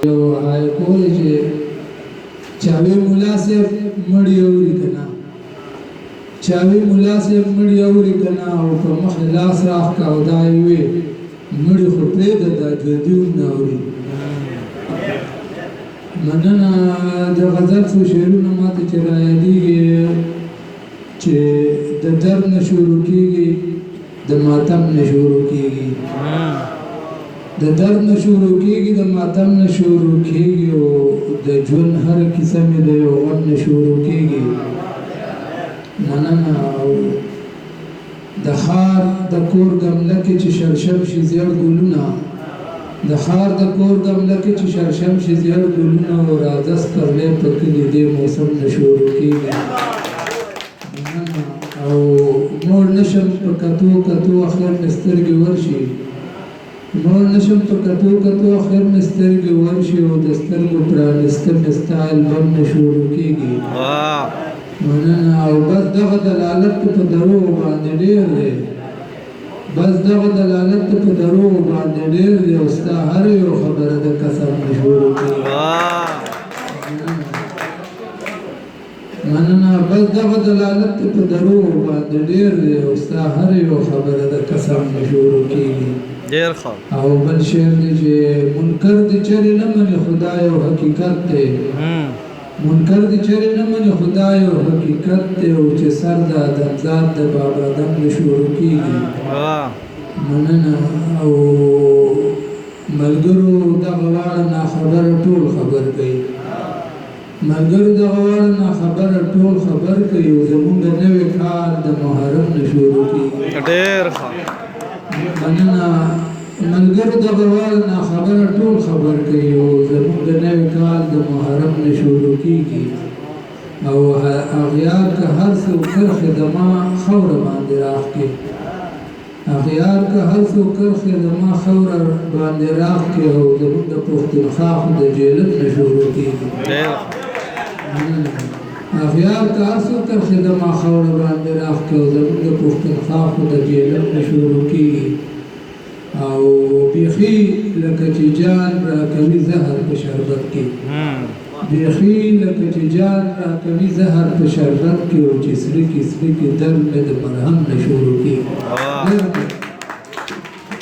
یو هاي کول چې چاوي مولا صاحب مړی اوري کنه چاوي مولا صاحب مړی اوري کنه او په مخ لاس راخ کا او دا وي مړی خو پرې د ژوندیو نه اوري مننه د غزل څو شعرونه ماته چې رایادېږي چې د درد نه شروع کېږي د ماتم نه شروع کېږي د درد نه شروع کېږي د ماتم نه شروع کېږي او د ژوند هر کیسه مې د یو غم نه شروع کېږي مننه او د ښار د کور ګمله کې چې شرشم شي زیړ ګلونه د ښار د کور ګمله کې چې شرشم شي زیړ ګلونه او راځه سپرلی په کلي دې موسم نه شروع کېږي او موړ نشم په کتو کتو اخر مې سترګې ورشي موړ نشم په کتو کتو اخر مې سترګې ورشي او د سترګو پرانسته مې ستا البم نه شروع کېږي مننه او بس دغه دلالت په دروغو باندې ډېر دی بس دغه دلالت په دروغو باندې ډېر دی او ستا هر یو خبره د قسم نه شروع کېږي مننه بس دغه دلالت په دروغو باندې ډېر دی او ستا هر یو خبره د قسم نه شروع کېږي ډېر ښه او بل شعر دی چې منکر دې چرې نه مني خدای او حقیقت دی منکر دې چرې نه مني خدای او حقیقت دی او چې سر د آدمزاد د بابا آدم نه شروع کېږي مننه او ملګرو دغه واړه ناخبره ټول خبر کوي ملګرو دغه واړه ناخبره ټول خبر کوي او زمونږ نوی کال د محرم نه شروع کېږي ډېر ښه مننه ملګرو دغه واړه ناخبره ټول خبر کوي او زمونږ نوی کال د محرم نه شروع کېږي او اغیار که هر څه کرښې د ما خوره باندې راښکي اغیار که هر څو کرښې د ما خوره باندې راښکي او زمونږ د پښتونخوا خو د جیلم نه شروع کېږي اغیار که هر څو کرښې د ما خوره باندې راښکي او زمونږ د پښتونخوا خو د جیلم نه شروع کېږي او بیخي لکه چې جان راکوي زهر په شربت کې بیخي لکه چې جان راکوي زهر په شربت کې او چې سړي کې درد مې د مرهم نه شروع کېږي